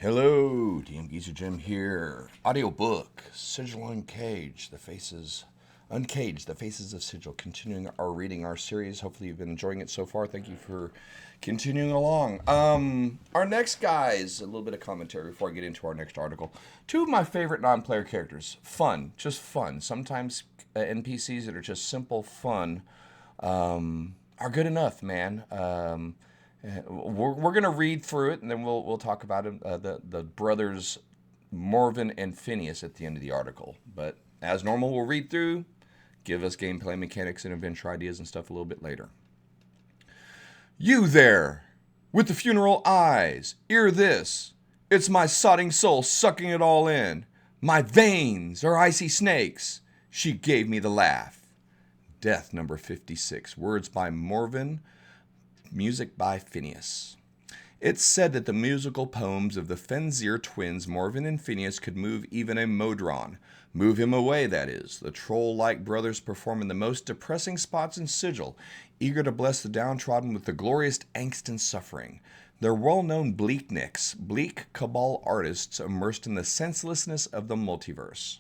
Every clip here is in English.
Hello, DM Geezer Jim here. Audiobook, Sigil Uncaged, Uncaged, the Faces of Sigil. Continuing our reading our series. Hopefully you've been enjoying it so far. Thank you for continuing along. Our next guys, a little bit of commentary before I get into our next article. Two of my favorite non-player characters. Fun, just fun. Sometimes NPCs that are just simple fun are good enough, man. We're gonna read through it, and then we'll talk about it, the brothers Morvun and Phineas at the end of the article. But as normal, we'll read through, give us gameplay mechanics and adventure ideas and stuff a little bit later. You there, with the funeral eyes, hear this. It's my sodding soul sucking it all in. My veins are icy snakes. She gave me the laugh. Death number 56. Words by Morvun. Music by Phineas. It's said that the musical poems of the Fenzir twins Morvun and Phineas could move even a Modron. Move him away, that is. The troll-like brothers perform in the most depressing spots in Sigil, eager to bless the downtrodden with the glorious angst and suffering. They're well-known beatniks, bleak cabal artists immersed in the senselessness of the multiverse.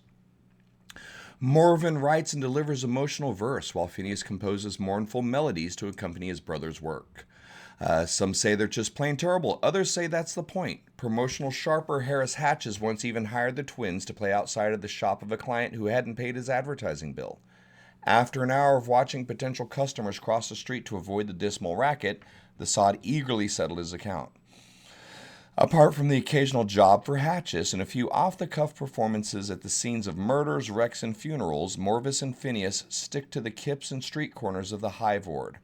Morvun writes and delivers emotional verse, while Phineas composes mournful melodies to accompany his brother's work. Some say they're just plain terrible. Others say that's the point. Promotional sharper Harris Hatches once even hired the twins to play outside of the shop of a client who hadn't paid his advertising bill. After an hour of watching potential customers cross the street to avoid the dismal racket, the sod eagerly settled his account. Apart from the occasional job for Hatches and a few off-the-cuff performances at the scenes of murders, wrecks, and funerals, Morvis and Phineas stick to the kips and street corners of the Hive ward.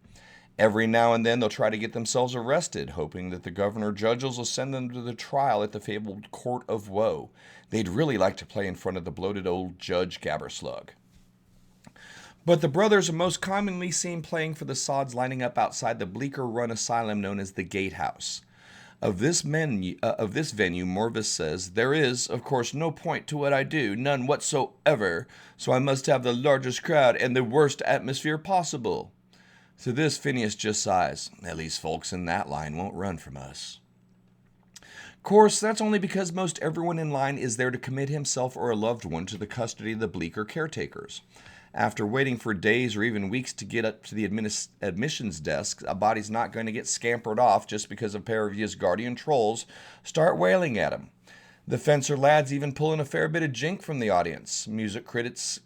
Every now and then they'll try to get themselves arrested, hoping that the governor judges will send them to the trial at the fabled Court of Woe. They'd really like to play in front of the bloated old Judge Gabberslug. But the brothers are most commonly seen playing for the sods lining up outside the bleaker-run asylum known as the Gatehouse. Of this venue, Morvis says, there is, of course, no point to what I do, none whatsoever, so I must have the largest crowd and the worst atmosphere possible. To this, Phineas just sighs. At least folks in that line won't run from us. Of course, that's only because most everyone in line is there to commit himself or a loved one to the custody of the bleaker caretakers. After waiting for days or even weeks to get up to the admissions desk, a body's not going to get scampered off just because a pair of his guardian trolls start wailing at him. The fencer lads even pull in a fair bit of jink from the audience. Music critics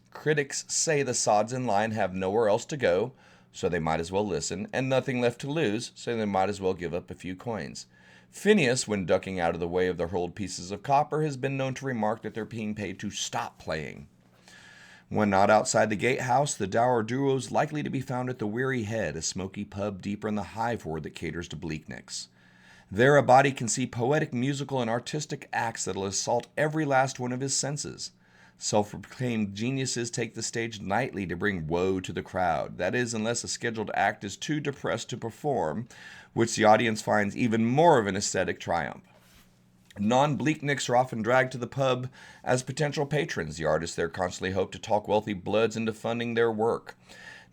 say the sods in line have nowhere else to go, so they might as well listen, and nothing left to lose, so they might as well give up a few coins. Phineas, when ducking out of the way of the hurled pieces of copper, has been known to remark that they're being paid to stop playing. When not outside the gatehouse, the dour duo's likely to be found at the Weary Head, a smoky pub deeper in the Hive ward that caters to bleaknicks. There a body can see poetic, musical, and artistic acts that'll assault every last one of his senses. Self-proclaimed geniuses take the stage nightly to bring woe to the crowd. That is, unless a scheduled act is too depressed to perform, which the audience finds even more of an aesthetic triumph. Non-bleaknicks are often dragged to the pub as potential patrons. The artists there constantly hope to talk wealthy bloods into funding their work.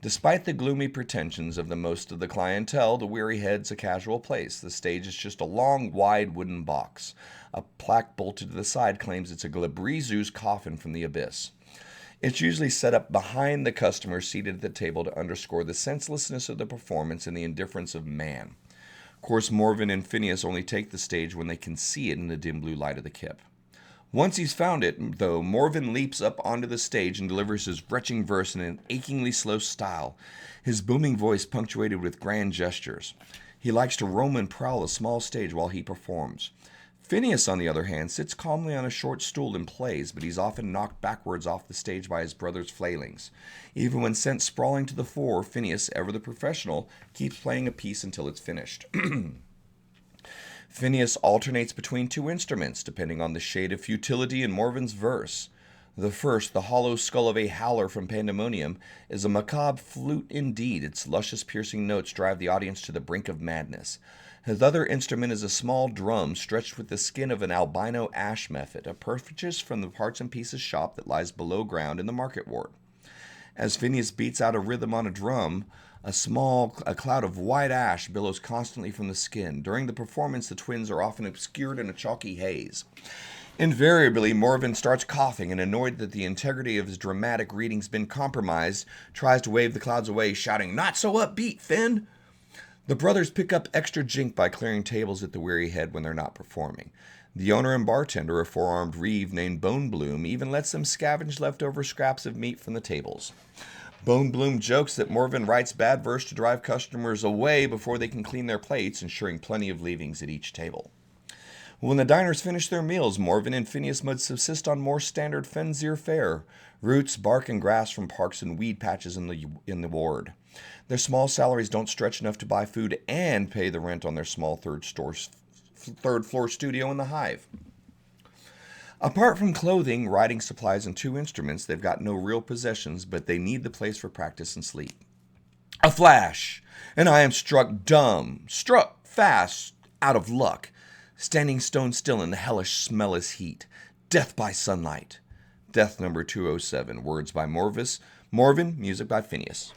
Despite the gloomy pretensions of the most of the clientele, the Weary Head's a casual place. The stage is just a long, wide wooden box. A plaque bolted to the side claims it's a Glabrizu's coffin from the abyss. It's usually set up behind the customer seated at the table to underscore the senselessness of the performance and the indifference of man. Of course, Morvun and Phineas only take the stage when they can see it in the dim blue light of the kip. Once he's found it, though, Morvun leaps up onto the stage and delivers his retching verse in an achingly slow style, his booming voice punctuated with grand gestures. He likes to roam and prowl a small stage while he performs. Phineas, on the other hand, sits calmly on a short stool and plays, but he's often knocked backwards off the stage by his brother's flailings. Even when sent sprawling to the fore, Phineas, ever the professional, keeps playing a piece until it's finished. Phineas alternates between two instruments, depending on the shade of futility in Morvun's verse. The first, the hollow skull of a howler from Pandemonium, is a macabre flute indeed. Its luscious piercing notes drive the audience to the brink of madness. His other instrument is a small drum stretched with the skin of an albino ash mephit, a purchase from the parts and pieces shop that lies below ground in the market ward. As Phineas beats out a rhythm on a drum, A cloud of white ash billows constantly from the skin. During the performance, the twins are often obscured in a chalky haze. Invariably, Morvun starts coughing and, annoyed that the integrity of his dramatic reading's been compromised, tries to wave the clouds away, shouting, "Not so upbeat, Finn!" The brothers pick up extra jink by clearing tables at the Weary Head when they're not performing. The owner and bartender, a four-armed reeve named Bone Bloom, even lets them scavenge leftover scraps of meat from the tables. Bone Bloom jokes that Morvun writes bad verse to drive customers away before they can clean their plates, ensuring plenty of leavings at each table. When the diners finish their meals, Morvun and Phineas must subsist on more standard Fenzir fare: roots, bark, and grass from parks and weed patches in the ward. Their small salaries don't stretch enough to buy food and pay the rent on their small third-floor studio in the Hive. Apart from clothing, writing supplies, and 2 instruments, they've got no real possessions, but they need the place for practice and sleep. A flash, and I am struck dumb, struck fast, out of luck, standing stone still in the hellish, smellless heat. Death by sunlight. Death number 207. Words by Morvun, music by Phineas.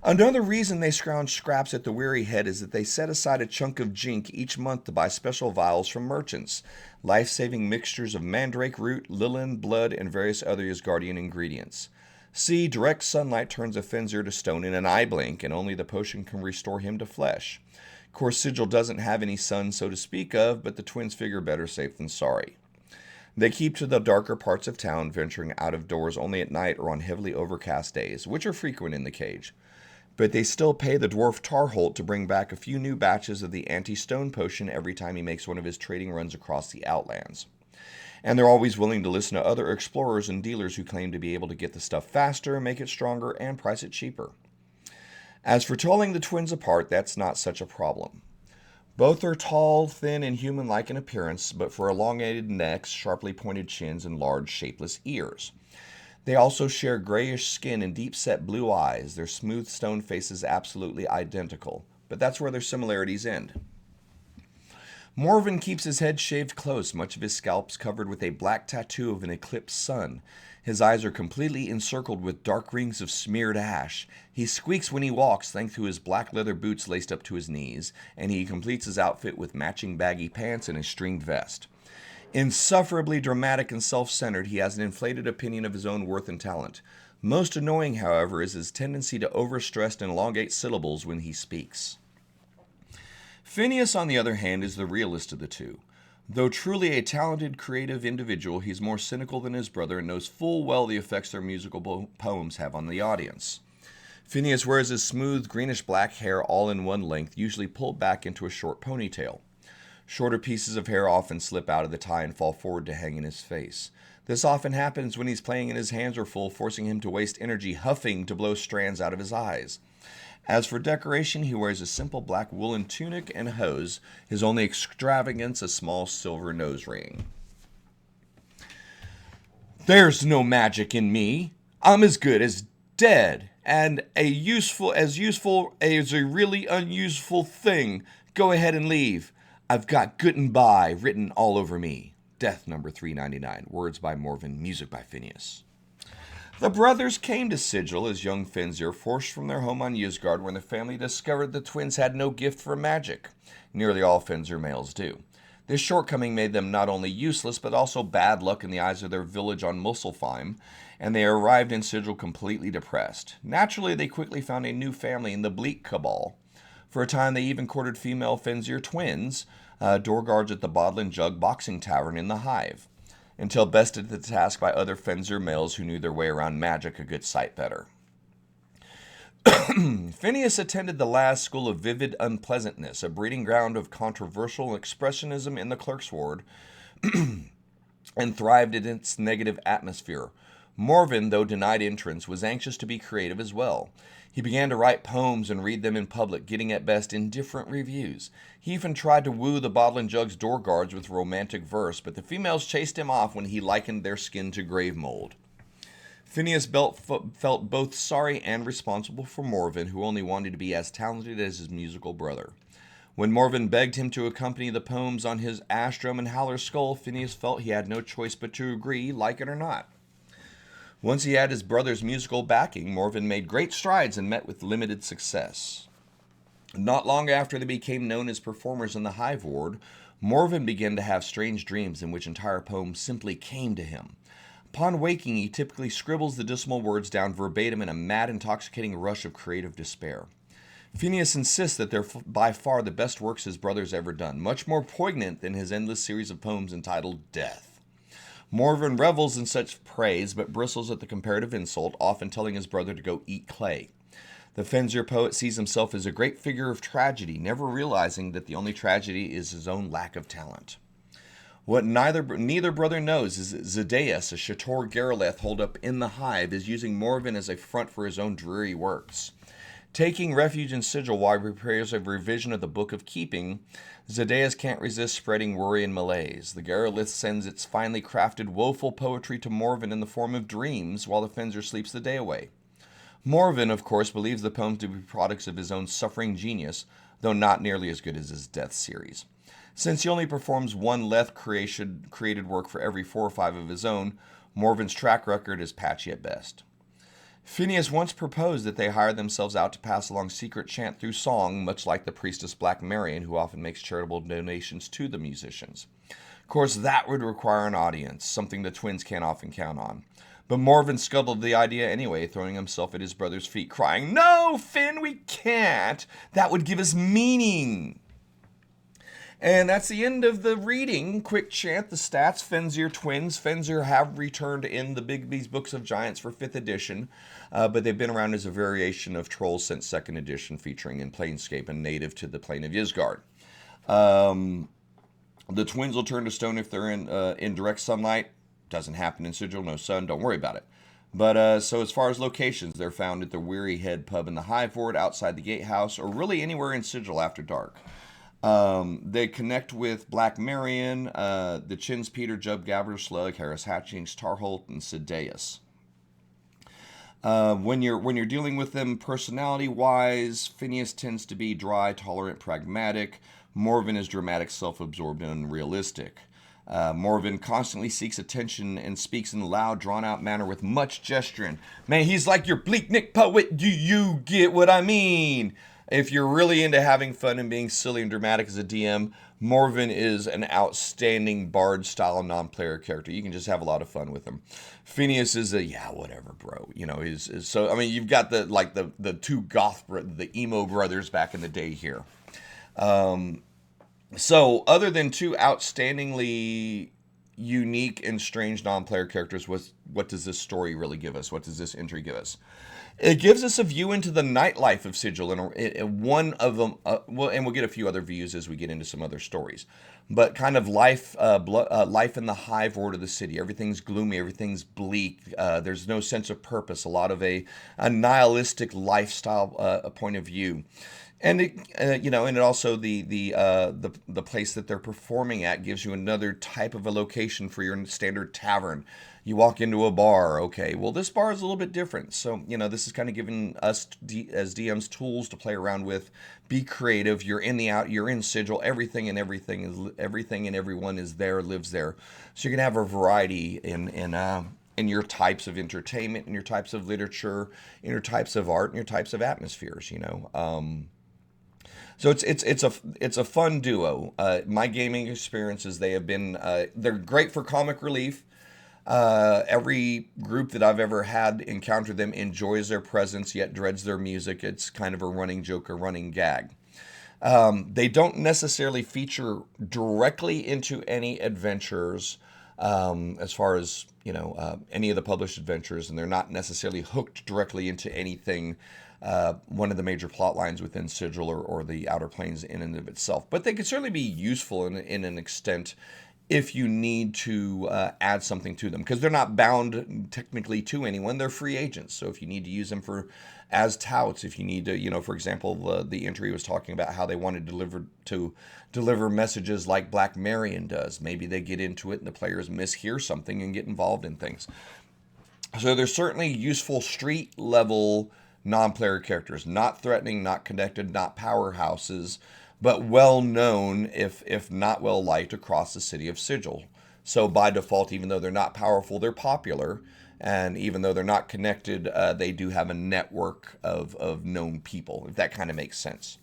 Another reason they scrounge scraps at the Weary Head is that they set aside a chunk of jink each month to buy special vials from merchants, life-saving mixtures of mandrake root, lilin, blood, and various other Asgardian ingredients. See, direct sunlight turns a Fenzir to stone in an eye blink, and only the potion can restore him to flesh. Of course, Sigil doesn't have any sun so to speak of, but the twins figure better safe than sorry. They keep to the darker parts of town, venturing out of doors only at night or on heavily overcast days, which are frequent in the cage. But they still pay the dwarf Tarholt to bring back a few new batches of the anti-stone potion every time he makes one of his trading runs across the Outlands. And they're always willing to listen to other explorers and dealers who claim to be able to get the stuff faster, make it stronger, and price it cheaper. As for telling the twins apart, that's not such a problem. Both are tall, thin, and human-like in appearance, but for elongated necks, sharply pointed chins, and large, shapeless ears. They also share grayish skin and deep-set blue eyes, their smooth stone faces absolutely identical, but that's where their similarities end. Morvun keeps his head shaved close, much of his scalp's covered with a black tattoo of an eclipsed sun. His eyes are completely encircled with dark rings of smeared ash. He squeaks when he walks, thanks to his black leather boots laced up to his knees, and he completes his outfit with matching baggy pants and a stringed vest. Insufferably dramatic and self-centered, he has an inflated opinion of his own worth and talent. Most annoying, however, is his tendency to overstress and elongate syllables when he speaks. Phineas, on the other hand, is the realist of the two. Though truly a talented, creative individual, he's more cynical than his brother and knows full well the effects their musical poems have on the audience. Phineas wears his smooth, greenish-black hair all in one length, usually pulled back into a short ponytail. Shorter pieces of hair often slip out of the tie and fall forward to hang in his face. This often happens when he's playing and his hands are full, forcing him to waste energy huffing to blow strands out of his eyes. As for decoration, he wears a simple black woolen tunic and hose, his only extravagance a small silver nose ring. "There's no magic in me. I'm as good as dead, and as useful as a really unuseful thing. Go ahead and leave. I've got good and by written all over me." Death number 399. Words by Morvun, music by Phineas. The brothers came to Sigil as young Fenzir, forced from their home on Ysgard when the family discovered the twins had no gift for magic. Nearly all Fenzir males do. This shortcoming made them not only useless, but also bad luck in the eyes of their village on Muspelheim, and they arrived in Sigil completely depressed. Naturally, they quickly found a new family in the Bleak Cabal. For a time, they even courted female Fenzir twins, door guards at the Bottle and Jug boxing tavern in the Hive, until bested to the task by other Fenzir males who knew their way around magic a good sight better. Phineas attended the last school of vivid unpleasantness, a breeding ground of controversial expressionism in the clerk's ward, and thrived in its negative atmosphere. Morvun, though denied entrance, was anxious to be creative as well. He began to write poems and read them in public, getting at best indifferent reviews. He even tried to woo the Bottle and Jug's door guards with romantic verse, but the females chased him off when he likened their skin to grave mold. Phineas felt both sorry and responsible for Morvun, who only wanted to be as talented as his musical brother. When Morvun begged him to accompany the poems on his ash drum and howler skull, Phineas felt he had no choice but to agree, like it or not. Once he had his brother's musical backing, Morvun made great strides and met with limited success. Not long after they became known as performers in the Hive ward, Morvun began to have strange dreams in which entire poems simply came to him. Upon waking, he typically scribbles the dismal words down verbatim in a mad, intoxicating rush of creative despair. Phineas insists that they're by far the best works his brother's ever done, much more poignant than his endless series of poems entitled Death. Morvun revels in such praise, but bristles at the comparative insult, often telling his brother to go eat clay. The Fenzir poet sees himself as a great figure of tragedy, never realizing that the only tragedy is his own lack of talent. What neither brother knows is that Zedeus, a Shator Gareleth holed up in the Hive, is using Morvun as a front for his own dreary works. Taking refuge in Sigil while he prepares a revision of the Book of Keeping, Zedeus can't resist spreading worry and malaise. The Garelith sends its finely crafted, woeful poetry to Morvun in the form of dreams while the Fenzir sleeps the day away. Morvun, of course, believes the poems to be products of his own suffering genius, though not nearly as good as his Death series. Since he only performs one Leth created work for every 4 or 5 of his own, Morvun's track record is patchy at best. Phineas once proposed that they hire themselves out to pass along secret chant through song, much like the priestess Black Marion, who often makes charitable donations to the musicians. Of course, that would require an audience, something the twins can't often count on. But Morvun scuttled the idea anyway, throwing himself at his brother's feet, crying, "No, Finn, we can't! That would give us meaning!" And that's the end of the reading. Quick chant, the stats, Fenzir twins. Fenzir have returned in the Bigby's Books of Giants for 5th edition, but they've been around as a variation of Trolls since 2nd edition, featuring in Planescape and native to the plane of Ysgard. The twins will turn to stone if they're in direct sunlight. Doesn't happen in Sigil, no sun, don't worry about it. But so as far as locations, they're found at the Weary Head pub in the Hive ward, outside the gatehouse, or really anywhere in Sigil after dark. They connect with Black Marion, the Chins, Peter, Jub, Gabber, Slug, Harris Hatchings, Tarholt, and Sideus. When you're dealing with them personality-wise, Phineas tends to be dry, tolerant, pragmatic. Morvun is dramatic, self-absorbed, and unrealistic. Morvun constantly seeks attention and speaks in a loud, drawn-out manner with much gesturing. Man, he's like your beatnik poet. Do you get what I mean? If you're really into having fun and being silly and dramatic as a DM, Morvun is an outstanding bard-style non-player character. You can just have a lot of fun with him. Phineas is a, yeah, whatever, bro. You know, is so, I mean, you've got the two goth, the emo brothers back in the day here. So, other than 2 outstandingly unique and strange non-player characters, what does this story really give us? What does this entry give us? It gives us a view into the nightlife of Sigil, and one of them, and we'll get a few other views as we get into some other stories. But kind of life in the Hive ward of the city. Everything's gloomy, everything's bleak. There's no sense of purpose. A lot of a nihilistic lifestyle point of view. And it, and it also the place that they're performing at gives you another type of a location for your standard tavern. You walk into a bar, okay, well, this bar is a little bit different. So, this is kind of giving us as DMs tools to play around with. Be creative. You're in Sigil. Everything and everyone is there, lives there. So you're gonna have a variety in your types of entertainment, in your types of literature, in your types of art, in your types of atmospheres. So it's a fun duo. My gaming experiences, they're great for comic relief. Every group that I've ever had encounter them enjoys their presence, yet dreads their music. It's kind of a running joke, a running gag. They don't necessarily feature directly into any adventures, as far as, any of the published adventures, and they're not necessarily hooked directly into anything, one of the major plot lines within Sigil or the Outer Planes in and of itself. But they could certainly be useful in an extent if you need to add something to them, because they're not bound technically to anyone. They're free agents. So if you need to use them as touts, if you need to, for example, the entry was talking about how they wanted to deliver messages like Black Marion does. Maybe they get into it and the players mishear something and get involved in things. So there's certainly useful street level non-player characters, not threatening, not connected, not powerhouses, but well known, if not well liked, across the city of Sigil. So by default, even though they're not powerful, they're popular. And even though they're not connected, they do have a network of known people, if that kind of makes sense.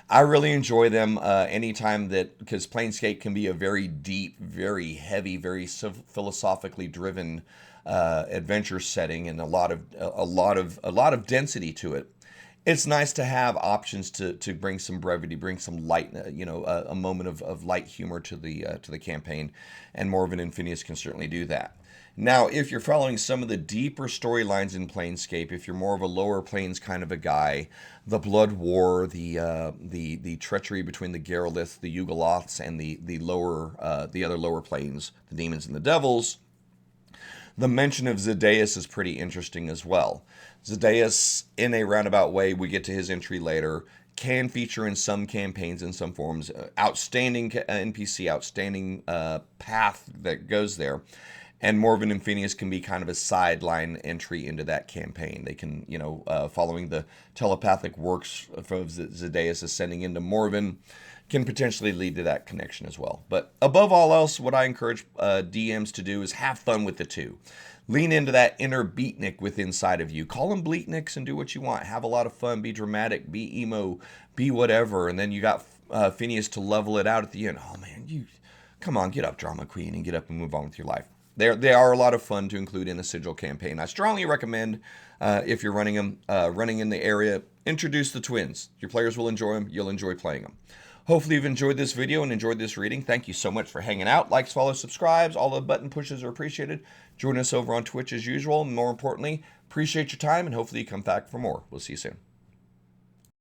I really enjoy them anytime that, because Planescape can be a very deep, very heavy, very philosophically driven adventure setting, and a lot of density to it. It's nice to have options to bring some brevity, bring some light, a moment of light humor to the campaign, and Morvun and Phineas can certainly do that. Now, if you're following some of the deeper storylines in Planescape, if you're more of a lower planes kind of a guy, the Blood War, the treachery between the Garolith, the Yugoloths, and the other lower planes, the demons and the devils, the mention of Zedeus is pretty interesting as well. Zedeus, in a roundabout way, we get to his entry later, can feature in some campaigns in some forms. Outstanding NPC, outstanding path that goes there. And Morvun and Phineas can be kind of a sideline entry into that campaign. They can, following the telepathic works from Zedeus ascending into Morvun, can potentially lead to that connection as well. But above all else, what I encourage DMs to do is have fun with the two. Lean into that inner beatnik within inside of you. Call them bleatniks and do what you want. Have a lot of fun. Be dramatic. Be emo. Be whatever. And then you got Phineas to level it out at the end. Oh man, come on, get up, drama queen, and get up and move on with your life. They are a lot of fun to include in a Sigil campaign. I strongly recommend, if you're running them, running in the area, introduce the twins. Your players will enjoy them. You'll enjoy playing them. Hopefully you've enjoyed this video and enjoyed this reading. Thank you so much for hanging out. Likes, follows, subscribes. All the button pushes are appreciated. Join us over on Twitch as usual. And more importantly, appreciate your time, and hopefully you come back for more. We'll see you soon.